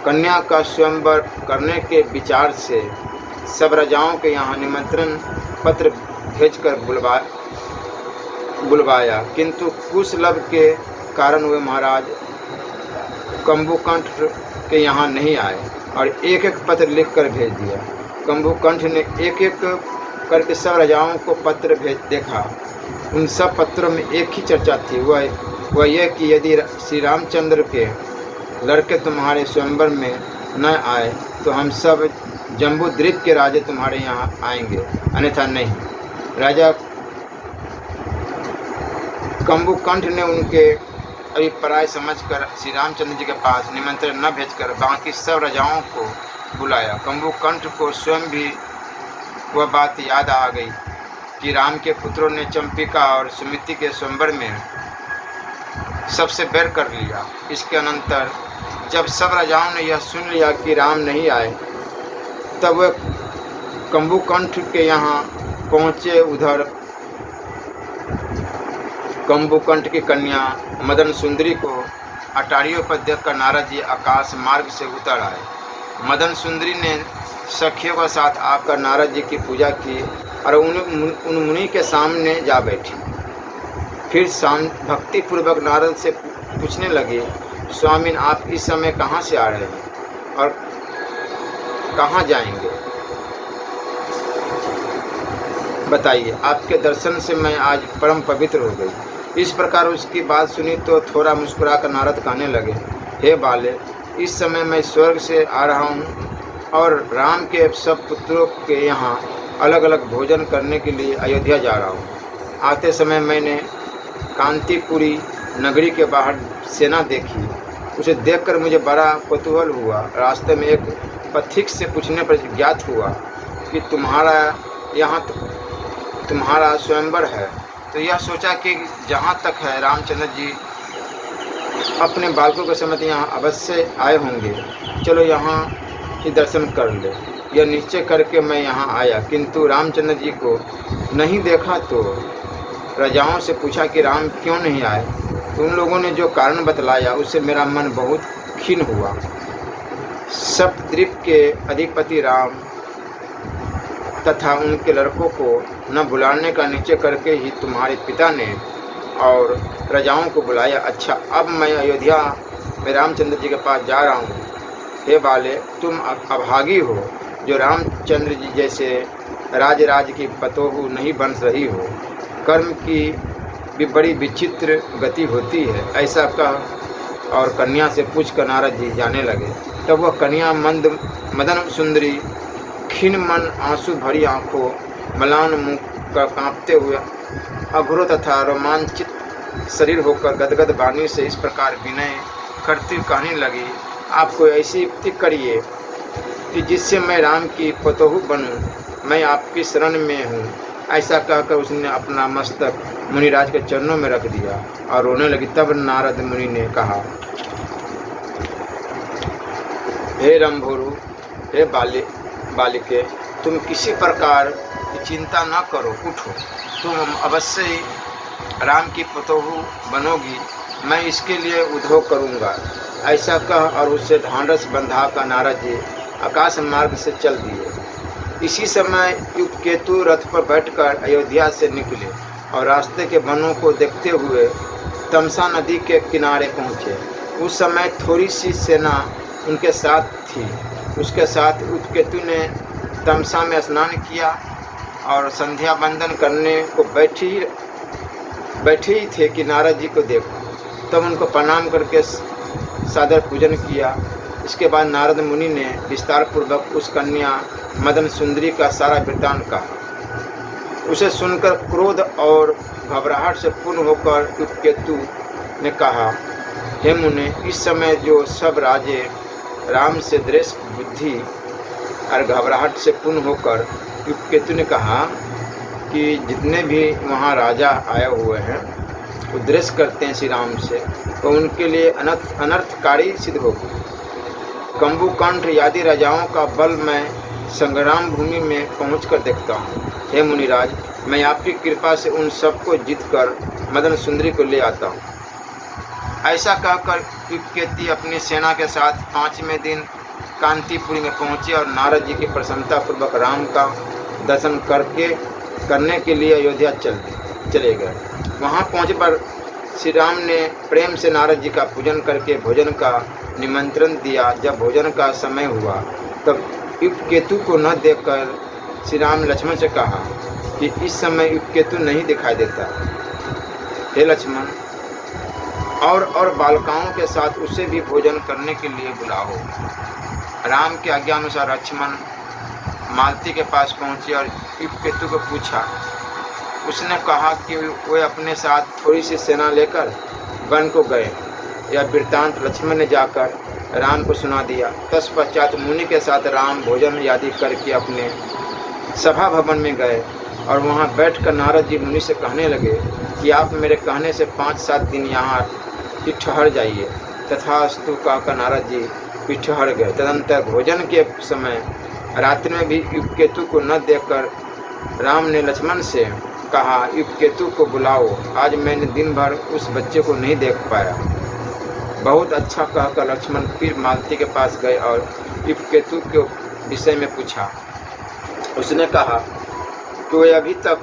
कन्या का स्वयंवर करने के विचार से सब राजाओं के यहाँ निमंत्रण पत्र भेजकर बुलवाया, किंतु कुशलभ के कारण वे महाराज कंबुकंठ के यहाँ नहीं आए और एक एक पत्र लिखकर भेज दिया। कंबुकंठ ने एक एक करके सब राजाओं को पत्र भेज देखा। उन सब पत्रों में एक ही चर्चा थी, वह यह कि यदि श्री रामचंद्र के लड़के तुम्हारे स्वयंवर में न आए तो हम सब जम्बूद्वीप के राजे तुम्हारे यहाँ आएंगे, अन्यथा नहीं। राजा कंबुकंठ ने उनके अभिप्राय समझकर श्री रामचंद्र जी के पास निमंत्रण न भेजकर बाकी सब राजाओं को बुलाया। कंबुकंठ को स्वयं भी वह बात याद आ गई कि राम के पुत्रों ने चंपिका और सुमिति के स्वयंवर में सबसे बैर कर लिया। इसके अनंतर जब सब राजाओं ने यह सुन लिया कि राम नहीं आए, तब वह कंबुकंठ के यहाँ पहुँचे। उधर कंबुकंठ की कन्या मदन सुंदरी को अटारियों पर देखकर नारद जी आकाश मार्ग से उतर आए। मदन सुंदरी ने सखियों के साथ आकर नारद जी की पूजा की और उन मुनि के सामने जा बैठी। फिर भक्तिपूर्वक नारद से पूछने लगे, स्वामी आप इस समय कहाँ से आ रहे हैं और कहाँ जाएंगे, बताइए। आपके दर्शन से मैं आज परम पवित्र हो गई। इस प्रकार उसकी बात सुनी तो थोड़ा मुस्कुरा कर नारद कहने लगे, हे बाले, इस समय मैं स्वर्ग से आ रहा हूँ और राम के सब पुत्रों के यहाँ अलग अलग भोजन करने के लिए अयोध्या जा रहा हूँ। आते समय मैंने कांतिपुरी नगरी के बाहर सेना देखी। उसे देखकर मुझे बड़ा कौतूहल हुआ। रास्ते में एक पथिक से पूछने पर ज्ञात हुआ कि तुम्हारा स्वयंवर है। तो यह सोचा कि जहाँ तक है रामचंद्र जी अपने बालकों के समेत यहाँ अवश्य आए होंगे, चलो यहाँ ही दर्शन कर ले। यह निश्चय करके मैं यहाँ आया, किंतु रामचंद्र जी को नहीं देखा तो राजाओं से पूछा कि राम क्यों नहीं आए। तो उन लोगों ने जो कारण बतलाया उससे मेरा मन बहुत खिन्न हुआ। सप्तद्वीप के अधिपति राम तथा उनके लड़कों को न बुलाने का निश्चय करके ही तुम्हारे पिता ने और राजाओं को बुलाया। अच्छा, अब मैं अयोध्या में रामचंद्र जी के पास जा रहा हूँ। हे बाले, तुम अभागी हो जो रामचंद्र जी जैसे राज की पतोहू नहीं बन रही हो। कर्म की भी बड़ी विचित्र गति होती है, ऐसा कह और कन्या से पूछकर नारद जी जाने लगे। तब वह कन्या मदन सुंदरी खिन्न मन, आंसू भरी आंखों, मलान मुँह का कांपते हुए अघोर तथा रोमांचित शरीर होकर गदगद वाणी से इस प्रकार विनय करती कहने लगी, आप कोई ऐसी युक्ति करिए कि जिससे मैं राम की पतोहू बनूं। मैं आपकी शरण में हूँ। ऐसा कहकर उसने अपना मस्तक मुनिराज के चरणों में रख दिया और रोने लगी। तब नारद मुनि ने कहा, हे रंभोरु, हे बालिके, तुम किसी प्रकार की चिंता न करो, उठो, तुम अवश्य ही राम की पतोहू बनोगी। मैं इसके लिए उद्योग करूँगा। ऐसा कह और उससे ढांढस बंधा का नारद जी आकाश मार्ग से चल दिए। इसी समय युगकेतु रथ पर बैठकर अयोध्या से निकले और रास्ते के वनों को देखते हुए तमसा नदी के किनारे पहुँचे। उस समय थोड़ी सी सेना उनके साथ थी। उसके साथ उपकेतु ने तमसा में स्नान किया और संध्या वंदन करने को बैठे ही थे कि नारद जी को देखा। तब उनको प्रणाम करके सादर पूजन किया। इसके बाद नारद मुनि ने विस्तार पूर्वक उस कन्या मदन सुंदरी का सारा वृत्तांत कहा। उसे सुनकर क्रोध और घबराहट से पूर्ण होकर उपकेतु ने कहा, हे मुने, इस समय जो सब राजे राम से द्वेष बुद्धि और घबराहट से पूर्ण होकर उपकेतु ने कहा कि जितने भी वहाँ राजा आए हुए हैं वो द्वेष करते हैं श्री राम से, तो उनके लिए अनर्थकारी सिद्ध होगी। कंबुकंठ आदि राजाओं का बल मैं संग्राम भूमि में पहुंचकर देखता हूँ। हे मुनिराज, मैं आपकी कृपा से उन सबको जीतकर मदन सुंदरी को ले आता हूँ। ऐसा कहकर उपकेतु अपनी सेना के साथ 5वें दिन कांतिपुरी में पहुँचे और नारद जी की प्रसन्नता पूर्वक राम का दर्शन करने के लिए अयोध्या चले गए। वहाँ पहुँचे पर श्री राम ने प्रेम से नारद जी का पूजन करके भोजन का निमंत्रण दिया। जब भोजन का समय हुआ तब उपकेतु को न देखकर श्री राम लक्ष्मण से कहा कि इस समय उपकेतु नहीं दिखाई देता। हे लक्ष्मण, और बालकाओं के साथ उसे भी भोजन करने के लिए बुलाओ। राम के आज्ञा अनुसार लक्ष्मण मालती के पास पहुँचे और उपकेतु को पूछा। उसने कहा कि वे अपने साथ थोड़ी सी सेना लेकर वन को गए। यह वृत्तांत लक्ष्मण ने जाकर राम को सुना दिया। तत्पश्चात मुनि के साथ राम भोजन आदि करके अपने सभा भवन में गए और वहां बैठकर नारद जी मुनि से कहने लगे कि आप मेरे कहने से 5-7 दिन यहाँ ही ठहर जाइए। तथास्तु कहकर नारद जी भी ठहर गए। तदंतर भोजन के समय रात्रि में भी उपकेतु को न देखकर राम ने लक्ष्मण से कहा, उपकेतु को बुलाओ, आज मैंने दिन भर उस बच्चे को नहीं देख पाया। बहुत अच्छा कहकर लक्ष्मण फिर मालती के पास गए और उपकेतु के विषय में पूछा। उसने कहा कि वे अभी तक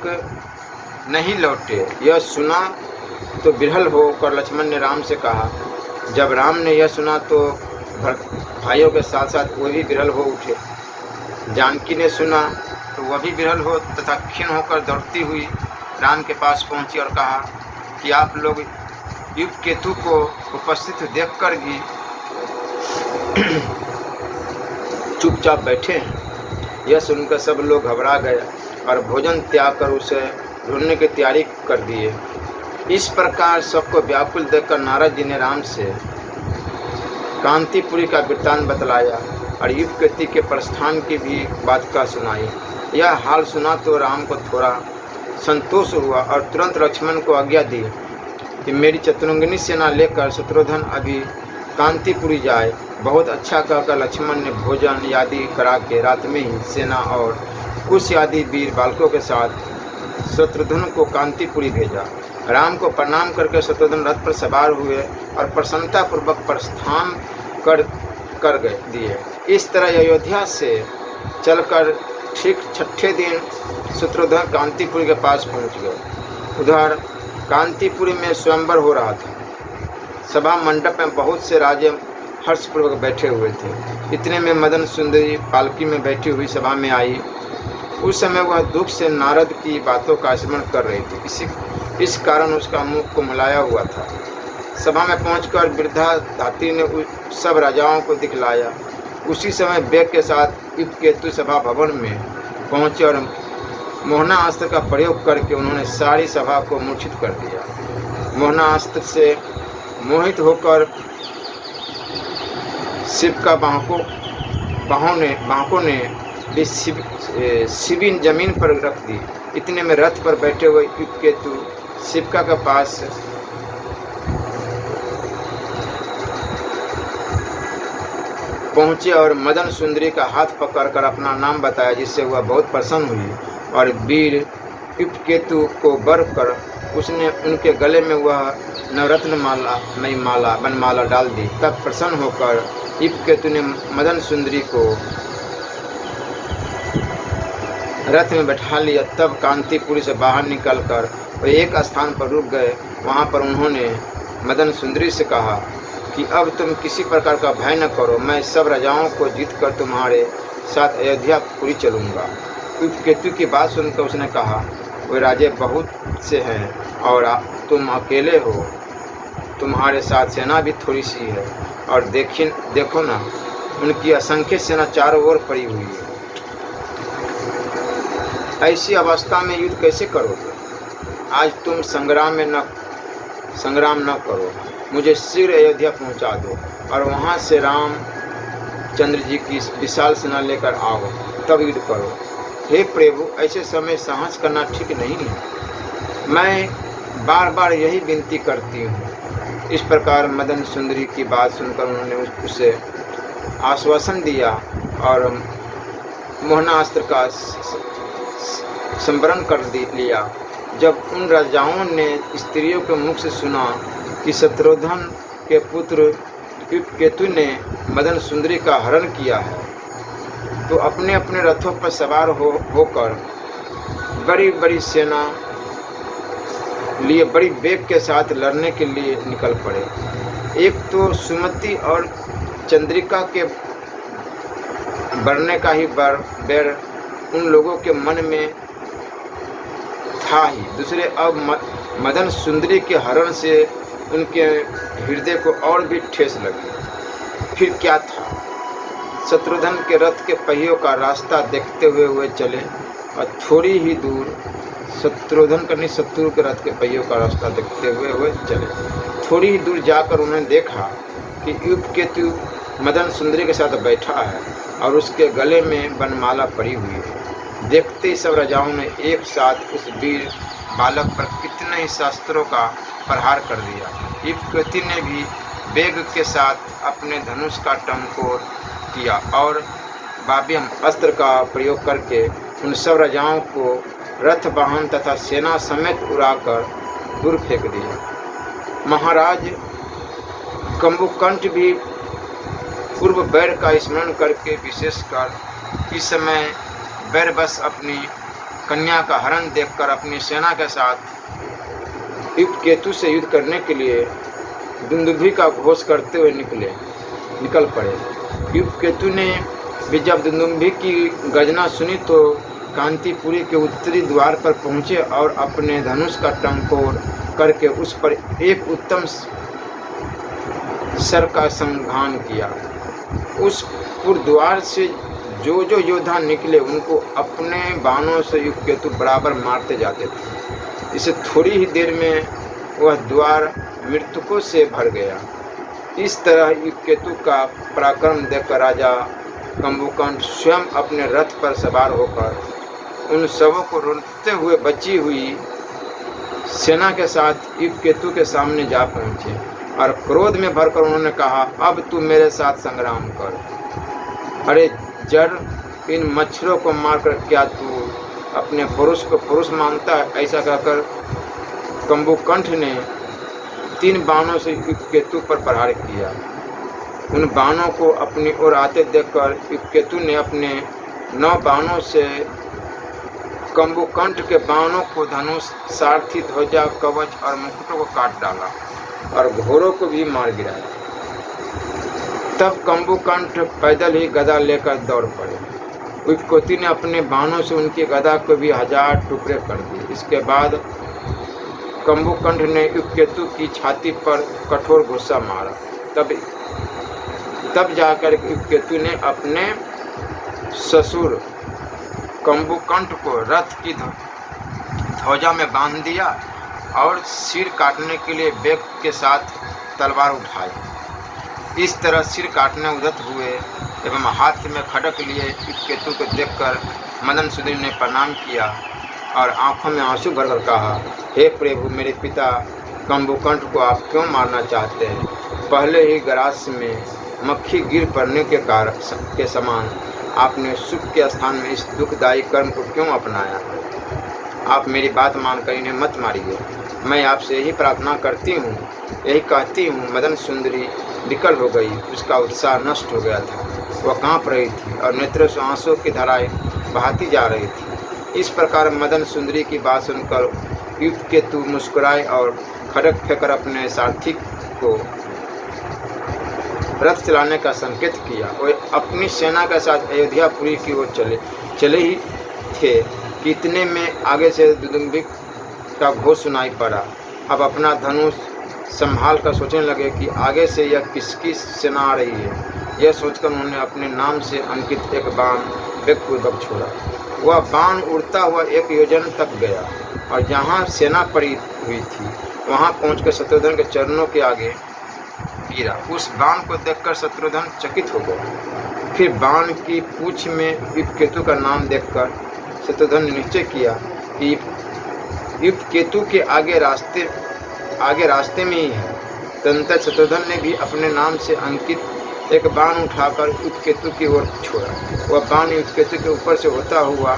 नहीं लौटे। यह सुना तो विरहल होकर लक्ष्मण ने राम से कहा। जब राम ने यह सुना तो भाइयों के साथ साथ वे भी विरहल हो उठे। जानकी ने सुना तो वह भी विरहल हो तथा खिन्न होकर दौड़ती हुई राम के पास पहुंची और कहा कि आप लोग उपकेतु को उपस्थित देखकर भी चुपचाप बैठे हैं। यह सुनकर सब लोग घबरा गए और भोजन त्याग कर उसे ढूंढने की तैयारी कर दिए। इस प्रकार सबको व्याकुल देखकर नारद जी ने राम से कांतिपुरी का वृत्तांत बतलाया और उपकेतु के प्रस्थान की भी बात का सुनाई। यह हाल सुना तो राम को थोड़ा संतोष हुआ और तुरंत लक्ष्मण को आज्ञा दी कि मेरी चतुरंगिनी सेना लेकर शत्रुघ्न अभी कांतिपुरी जाए। बहुत अच्छा कहकर लक्ष्मण ने भोजन आदि करा के रात में ही सेना और कुश आदि वीर बालकों के साथ शत्रुघ्न को कांतिपुरी भेजा। राम को प्रणाम करके शत्रुघ्न रथ पर सवार हुए और प्रसन्नता पूर्वक प्रस्थान कर दिए। इस तरह अयोध्या से चलकर ठीक 6ठे दिन शत्रुघ्न कांतिपुरी के पास पहुंच गए। उधर कांतिपुरी में स्वयंवर हो रहा था। सभा मंडप में बहुत से राजे हर्षपूर्वक बैठे हुए थे। इतने में मदन सुंदरी पालकी में बैठी हुई सभा में आई। उस समय वह दुख से नारद की बातों का स्मरण कर रही थी। इस कारण उसका मुख कुम्हलाया हुआ था। सभा में पहुंचकर वृद्धा धात्री ने सब राजाओं को दिखलाया। उसी समय वेग के साथ उपकेतु सभा भवन में पहुंचे और मोहना अस्त्र का प्रयोग करके उन्होंने सारी सभा को मूर्छित कर दिया। मोहना अस्त्र से मोहित होकर शिव का बाहों ने भी शिविन जमीन पर रख दी। इतने में रथ पर बैठे हुए उपकेतु शिवका के पास पहुँचे और मदन सुंदरी का हाथ पकड़कर अपना नाम बताया, जिससे वह बहुत प्रसन्न हुई और वीर उपकेतु को वर कर उसने उनके गले में वह नवरत्न वनमाला डाल दी। तब प्रसन्न होकर उपकेतु ने मदन सुंदरी को रथ में बैठा लिया। तब कांतिपुरी से बाहर निकलकर वे एक स्थान पर रुक गए। वहाँ पर उन्होंने मदन सुंदरी से कहा कि अब तुम किसी प्रकार का भय न करो, मैं सब राजाओं को जीत कर तुम्हारे साथ अयोध्यापुरी चलूँगा। केतु की बात सुनकर उसने कहा, वे राजे बहुत से हैं और तुम अकेले हो, तुम्हारे साथ सेना भी थोड़ी सी है, और देखो ना, उनकी असंख्य सेना चारों ओर पड़ी हुई है। ऐसी अवस्था में युद्ध कैसे करोगे? आज तुम संग्राम न करो, मुझे शीघ्र अयोध्या पहुंचा दो और वहां से रामचंद्र जी की विशाल सेना लेकर आओ, तब युद्ध करो। हे प्रभु, ऐसे समय साहस करना ठीक नहीं है, मैं बार बार यही विनती करती हूँ। इस प्रकार मदन सुंदरी की बात सुनकर उन्होंने उसे आश्वासन दिया और मोहनास्त्र का संवरण कर लिया। जब उन राजाओं ने स्त्रियों के मुख से सुना कि शत्रुघ्न के पुत्र केतु ने मदन सुंदरी का हरण किया है, तो अपने अपने रथों पर सवार होकर बड़ी बड़ी सेना लिए बड़ी वेग के साथ लड़ने के लिए निकल पड़े। एक तो सुमति और चंद्रिका के बढ़ने का ही बैर उन लोगों के मन में था ही, दूसरे अब मदन सुंदरी के हरण से उनके हृदय को और भी ठेस लगी। फिर क्या था, शत्रुघ्न के रथ के पहियों का रास्ता देखते हुए चले और थोड़ी ही दूर शत्रु के रथ के पहियों का रास्ता देखते हुए चले। थोड़ी ही दूर जाकर उन्होंने देखा कि केतु मदन सुंदरी के साथ बैठा है और उसके गले में वनमाला पड़ी हुई है। देखते ही सब राजाओं ने एक साथ उस वीर बालक पर कितने ही शस्त्रों का प्रहार कर दिया। केतु ने भी वेग के साथ अपने धनुष का टंकोर किया और बाव्यम अस्त्र का प्रयोग करके उन सब राजाओं को रथ वाहन तथा सेना समेत उड़ाकर दूर फेंक दिया। महाराज कंबुकंठ भी पूर्व बैर का स्मरण करके विशेषकर इस समय बैर बस अपनी कन्या का हरण देखकर अपनी सेना के साथ केतु से युद्ध करने के लिए दुंदुभि का घोष करते हुए निकल पड़े। केतु ने भी जब दुंदुभि की गर्जना सुनी तो कांतिपुरी के उत्तरी द्वार पर पहुँचे और अपने धनुष का टंकोर करके उस पर एक उत्तम सर का संघान किया। उस पुरद्वार से जो योद्धा निकले उनको अपने बाणों से केतु बराबर मारते जाते थे। इसे थोड़ी ही देर में वह द्वार मृतकों से भर गया। इस तरह केतु का पराक्रम देखकर राजा कंबुकंठ स्वयं अपने रथ पर सवार होकर उन सबों को रोकते हुए बची हुई सेना के साथ केतु के सामने जा पहुँचे और क्रोध में भरकर उन्होंने कहा, अब तू मेरे साथ संग्राम कर। अरे जड़, इन मच्छरों को मारकर क्या तू अपने पुरुष को पुरुष मानता है? ऐसा कहकर कंबुकंठ ने 3 बाणों से केतु पर प्रहार किया। उन बाणों को अपनी ओर आते देखकर केतु ने अपने 9 बाणों से कंबुकंठ के बाणों को धनुष, सारथी, ध्वजा, कवच और मुकुटों को काट डाला और घोड़ों को भी मार गिराया। तब कंबुकंठ पैदल ही गदा लेकर दौड़ पड़े। केतु ने अपने बाणों से उनकी गदा को भी 1000 टुकड़े कर दिए। इसके बाद कंबुकंठ ने केतु की छाती पर कठोर घुसा मारा। तब जाकर केतु ने अपने ससुर कंबुकंठ को रथ की ध्वजा में बांध दिया और सिर काटने के लिए वेग के साथ तलवार उठाई। इस तरह सिर काटने उद्यत हुए एवं हाथ में खड्ग लिए केतु को देखकर मदन सुंदरी ने प्रणाम किया और आंखों में आंसू भरकर कहा, हे प्रभु, मेरे पिता कंबुकंठ को आप क्यों मारना चाहते हैं? पहले ही गरास में मक्खी गिर पड़ने के समान आपने सुख के स्थान में इस दुखदायी कर्म को क्यों अपनाया? आप मेरी बात मानकर इन्हें मत मारिए। मैं आपसे यही प्रार्थना करती हूँ, यही कहती हूँ। मदन सुंदरी विकल हो गई, उसका उत्साह नष्ट हो गया था, वह काँप रही थी और नेत्रों से आंसू की धाराएं बहाती जा रही थी। इस प्रकार मदन सुंदरी की बात सुनकर केतु मुस्कुराए और खड्ग फेंककर अपने सारथी को रथ चलाने का संकेत किया। वे अपनी सेना के साथ अयोध्यापुरी की ओर चले ही थे कि इतने में आगे से दुदुम्बिक का घोष सुनाई पड़ा। अब अपना धनुष संभाल कर सोचने लगे कि आगे से यह किसकी सेना आ रही है। यह सोचकर उन्होंने अपने नाम से अंकित एक बाण वेगपूर्वक छोड़ा। वह बाण उड़ता हुआ 1 योजन तक गया और जहाँ सेना पड़ी हुई थी वहाँ पहुंचकर शत्रुघ्न के चरणों के आगे गिरा। उस बाण को देखकर शत्रुघ्न चकित हो गया। फिर बाण की पूंछ में विपकेतु का नाम देखकर शत्रुघ्न ने निश्चय किया कि विपकेतु के आगे रास्ते में ही है। तदनंतर शत्रुघ्न ने भी अपने नाम से अंकित एक बाण उठाकर विपकेतु की ओर छोड़ा। वह बाण विपकेतु के ऊपर से होता हुआ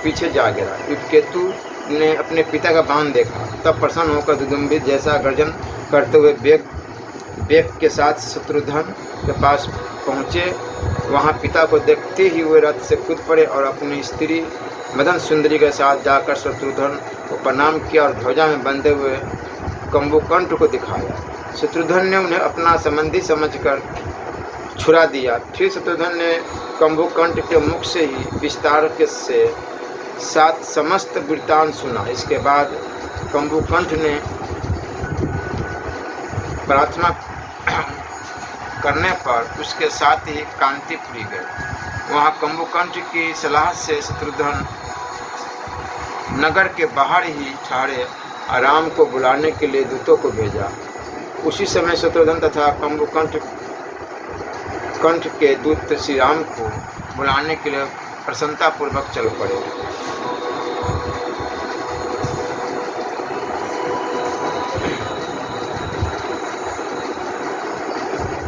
पीछे जा गिरा। विपकेतु ने अपने पिता का बाण देखा, तब प्रसन्न होकर दुदुम्बित जैसा गर्जन करते हुए वेग के साथ शत्रुघ्न के पास पहुँचे। वहाँ पिता को देखते ही वे रथ से कूद पड़े और अपनी स्त्री मदन सुंदरी के साथ जाकर शत्रुघ्न को प्रणाम किया और ध्वजा में बंधे हुए कंबुकंठ को दिखाया। शत्रुघ्न ने उन्हें अपना संबंधी समझकर छुड़ा दिया। फिर शत्रुघ्न ने कंबुकंठ के मुख से ही विस्तार के साथ समस्त वृत्तांत सुना। इसके बाद कंबुकंठ ने प्रार्थना करने पर उसके साथ ही कांतिपुरी गए। वहाँ कंबुकंठ की सलाह से शत्रुघ्न नगर के बाहर ही ठहरे राम को बुलाने के लिए दूतों को भेजा। उसी समय शत्रुघ्न तथा कंबुकंठ के दूत श्री राम को बुलाने के लिए प्रसन्नतापूर्वक चल पड़े।